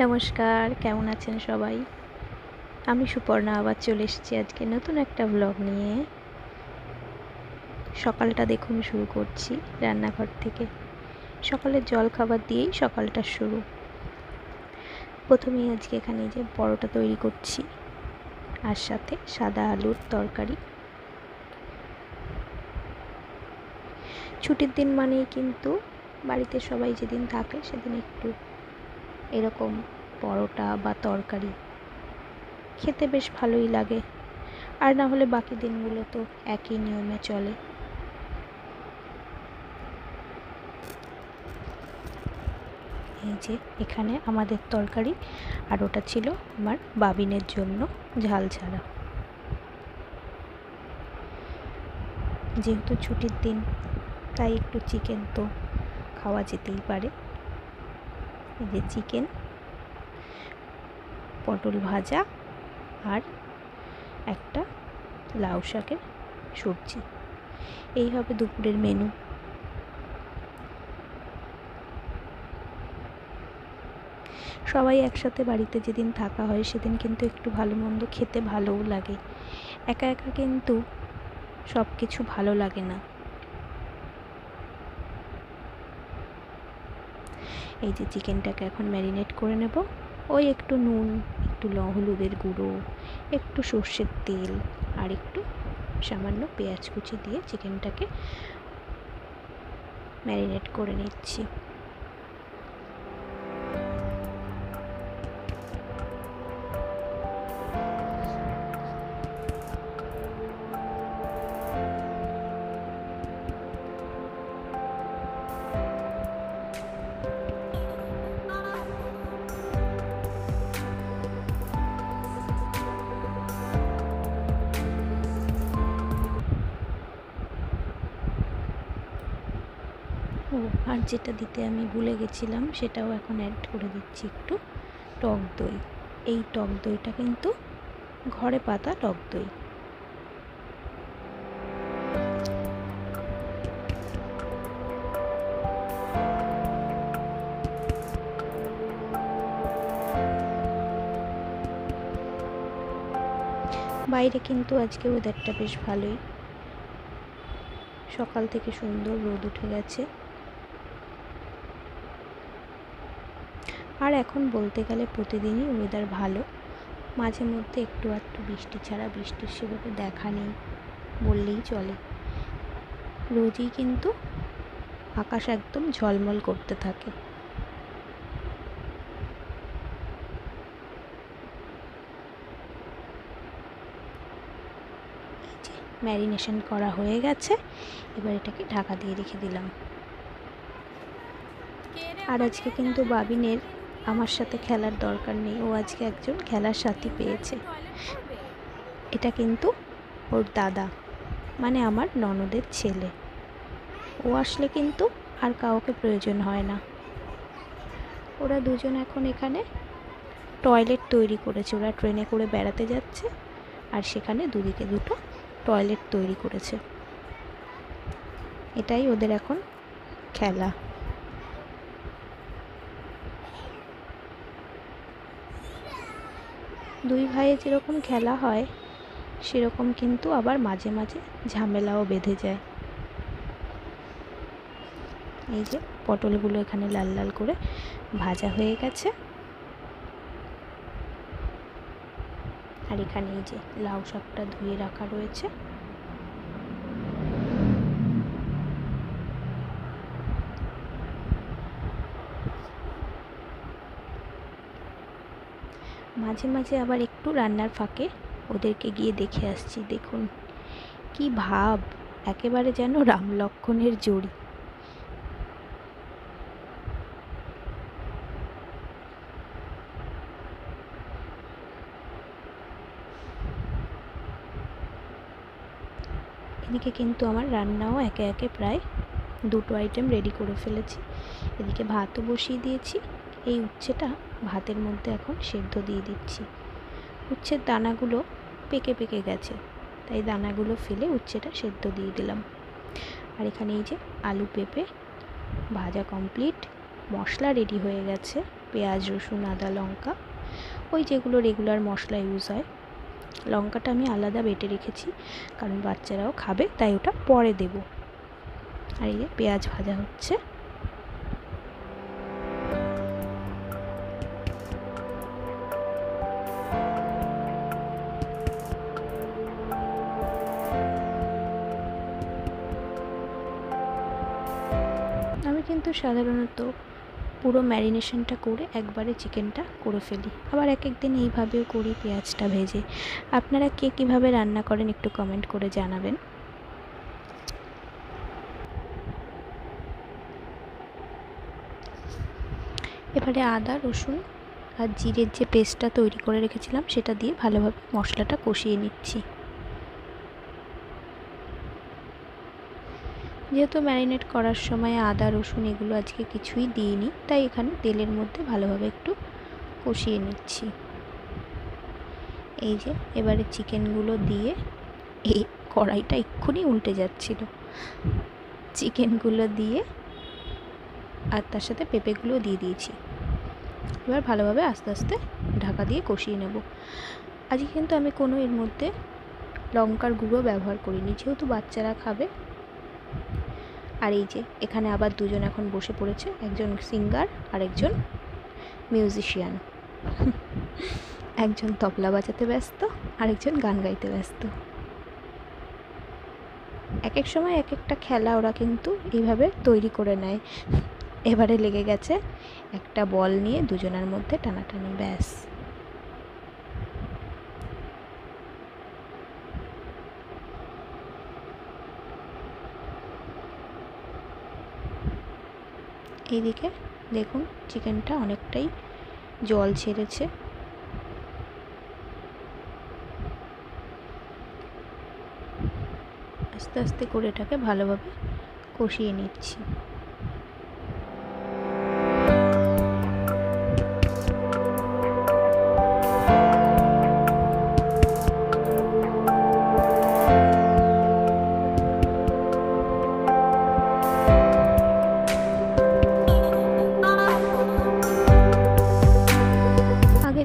নমস্কার, কেমন আছেন সবাই? আমি সুপর্ণা আবার চলে এসেছি আজকে নতুন একটা ব্লগ নিয়ে। সকালটা দেখুন শুরু করছি রান্নাঘর থেকে। সকালের জলখাবার দিয়েই সকালটা শুরু। প্রথমেই আজকে এখানে যে পরোটা তৈরি করছি, আর সাথে সাদা আলুর তরকারি। ছুটির দিন মানেই কিন্তু বাড়িতে সবাই যেদিন থাকে সেদিন একটু এরকম পরোটা বা তরকারি খেতে বেশ ভালোই লাগে। আর না হলে বাকি দিনগুলো তো একই নিয়মে চলে। এই যে এখানে আমাদের তরকারি, আর ওটা ছিল আমার বাবিনের জন্য ঝাল ছাড়া। যেহেতু ছুটির দিন তাই একটু চিকেন তো খাওয়া যেতেই পারে। এই যে চিকেন, পটল ভাজা আর একটা লাউ শাকের সবজি, এই হবে দুপুরের মেনু। সবাই একসাথে বাড়িতে যেদিন থাকা হয় সেদিন কিন্তু একটু ভালো মন্দ খেতে ভালোও লাগে। একা একা কিন্তু সব কিছু ভালো লাগে না। এই যে চিকেনটাকে এখন ম্যারিনেট করে নেব। ওই একটু নুন, একটু হলুদের গুঁড়ো, একটু সর্ষের তেল আর একটু সামান্য পেঁয়াজ কুচি দিয়ে চিকেনটাকে ম্যারিনেট করে নিচ্ছি। আর যেটা দিতে আমি ভুলে গেছিলাম সেটাও এখন অ্যাড করে দিচ্ছি, একটু টক দই। এই টক দইটা কিন্তু ঘরে পাতা টক দই। বাইরে কিন্তু আজকে ওয়েদারটা বেশ ভালোই, সকাল থেকে সুন্দর রোদ উঠে গেছে। আর এখন বলতে গেলে প্রতিদিনই ওয়েদার ভালো, মাঝে মধ্যে একটু আধটু বৃষ্টি ছাড়া বৃষ্টির সেভাবে দেখা নেই বললেই চলে। রোজই কিন্তু আকাশ একদম ঝলমল করতে থাকে। ম্যারিনেশন করা হয়ে গেছে, এবার এটাকে ঢাকা দিয়ে রেখে দিলাম। আর আজকে কিন্তু বাবিনের আমার সাথে খেলার দরকার নেই, ও আজকে একজন খেলার সাথী পেয়েছে। এটা কিন্তু ওর দাদা, মানে আমার ননদের ছেলে। ও আসলে কিন্তু আর কাউকে প্রয়োজন হয় না। ওরা দুজন এখন এখানে টয়লেট তৈরি করেছে। ওরা ট্রেনে করে বেড়াতে যাচ্ছে আর সেখানে দুদিকে দুটো টয়লেট তৈরি করেছে। এটাই ওদের এখন খেলা। দুই ভাইয়ে যেরকম খেলা হয় সেরকম কিন্তু আবার মাঝে মাঝে ঝামেলাও বেঁধে যায়। এই যে পটলগুলো এখানে লাল লাল করে ভাজা হয়ে গেছে, আর এখানে এই যে লাউ শাকটা ধুয়ে রাখা রয়েছে। মাঝে মাঝে আবার একটু রান্নার ফাঁকে ওদেরকে গিয়ে দেখে আসছি। দেখুন কি ভাব, একেবারে যেন রাম লক্ষ্মণের জড়ি। এদিকে কিন্তু আমার রান্নাও একে একে প্রায় দুটো আইটেম রেডি করে ফেলেছি। এদিকে ভাতও বসিয়ে দিয়েছি। এই উচ্ছেটা ভাতের মধ্যে এখন সেদ্ধ দিয়ে দিচ্ছি। উচ্ছের দানাগুলো পেকে পেকে গেছে, তাই দানাগুলো ফেলে উচ্ছেটা সেদ্ধ দিয়ে দিলাম। আর এখানে এই যে আলু পেঁপে ভাজা কমপ্লিট, মশলা রেডি হয়ে গেছে। পেঁয়াজ, রসুন, আদা, লঙ্কা, ওই যেগুলো রেগুলার মশলা ইউজ হয়। লঙ্কাটা আমি আলাদা বেটে রেখেছি, কারণ বাচ্চারাও খাবে, তাই ওটা পরে দেব। আর এই যে পেঁয়াজ ভাজা হচ্ছে। আমি কিন্তু সাধারণত পুরো ম্যারিনেশনটা করে একবারে চিকেনটা করে ফেলি, আবার এক এক দিন এইভাবেও করি পেঁয়াজটা ভেজে। আপনারা কে কীভাবে রান্না করেন একটু কমেন্ট করে জানাবেন। এবারে আদা, রসুন আর জিরের যে পেস্টটা তৈরি করে রেখেছিলাম সেটা দিয়ে ভালোভাবে মশলাটা কষিয়ে নিচ্ছি। যেহেতু ম্যারিনেট করার সময় আদা, রসুন এগুলো আজকে কিছুই দিইনি, তাই এখানে তেলের মধ্যে ভালোভাবে একটু কষিয়ে নিচ্ছি। এই যে এবারে চিকেনগুলো দিয়ে, এই কড়াইটা এক্ষুনি উল্টে যাচ্ছিল, চিকেনগুলো দিয়ে আর তার সাথে পেঁপেগুলো দিয়ে দিয়েছি। এবার ভালোভাবে আস্তে আস্তে ঢাকা দিয়ে কষিয়ে নেব। আজকে কিন্তু আমি কোনো এর মধ্যে লঙ্কার গুঁড়ো ব্যবহার করিনি, যেহেতু বাচ্চারা খাবে। আর এই যে এখানে আবার দুজন এখন বসে পড়েছে, একজন সিঙ্গার আর একজন মিউজিশিয়ান। একজন তবলা বাজাতে ব্যস্ত, আরেকজন গান গাইতে ব্যস্ত। এক এক সময় এক একটা খেলা ওরা কিন্তু এইভাবে তৈরি করে নেয়। এবারে লেগে গেছে একটা বল নিয়ে দুজনের মধ্যে টানাটানি, ব্যাস। এইদিকে দেখুন চিকেনটা অনেকটাই জল ছেড়েছে। আস্তে আস্তে করে এটাকে ভালোভাবে কষিয়ে নিচ্ছি।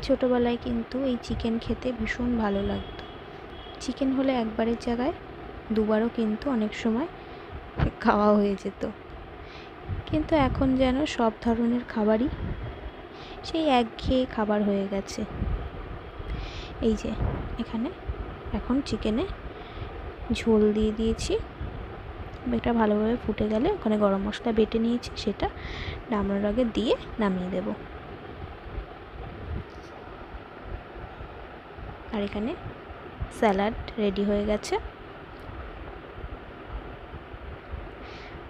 ছোটোবেলায় কিন্তু এই চিকেন খেতে ভীষণ ভালো লাগতো। চিকেন হলে একবারের জায়গায় দুবারও কিন্তু অনেক সময় খাওয়া হয়ে যেত। কিন্তু এখন যেন সব ধরনের খাবারই সেই একঘেয়ে খাবার হয়ে গেছে। এই যে এখানে এখন চিকেনে ঝোল দিয়ে দিয়েছি। এটা ভালোভাবে ফুটে গেলে ওখানে গরম মশলা বেটে নিয়েছি, সেটা নামানোর আগে দিয়ে নামিয়ে দেব। আর এখানে স্যালাড রেডি হয়ে গেছে।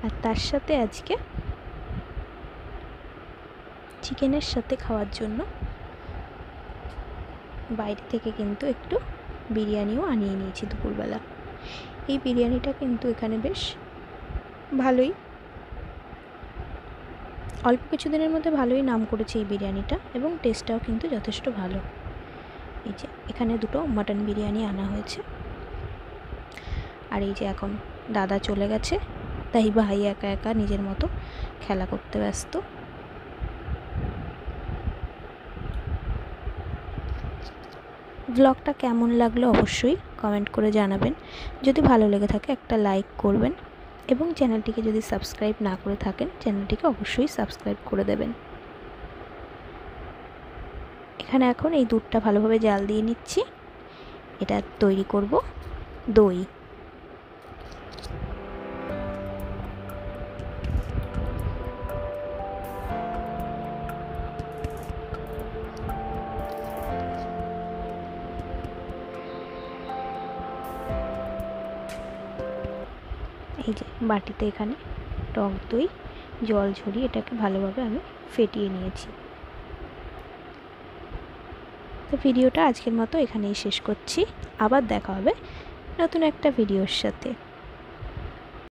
আর তার সাথে আজকে চিকেনের সাথে খাওয়ার জন্য বাইরে থেকে কিন্তু একটু বিরিয়ানিও আনিয়ে নিয়েছি দুপুরবেলা। এই বিরিয়ানিটা কিন্তু এখানে বেশ ভালোই, অল্প কিছুদিনের মধ্যে ভালোই নাম করেছে এই বিরিয়ানিটা, এবং টেস্টটাও কিন্তু যথেষ্ট ভালো। এই যে এখানে দুটো মাটন বিরিয়ানি আনা হয়েছে। আর এই যে এখন দাদা চলে গেছে, তাই ভাই একা একা নিজের মতো খেলা করতে ব্যস্ত। ব্লগটা কেমন লাগলো অবশ্যই কমেন্ট করে জানাবেন। যদি ভালো লেগে থাকে একটা লাইক করবেন, এবং চ্যানেলটিকে যদি সাবস্ক্রাইব না করে থাকেন চ্যানেলটিকে অবশ্যই সাবস্ক্রাইব করে দেবেন। এখানে এখন এই দুধটা ভালোভাবে জাল দিয়ে নিচ্ছি। এটা তৈরি করব দই। এই যে বাটিতে এখানে টক দই জল ঝরিয়ে এটাকে ভালোভাবে আমি ফেটিয়ে নিয়েছি। তো ভিডিওটা আজকের মতো এখানেই শেষ করছি। আবার দেখা হবে নতুন একটা ভিডিওর সাথে।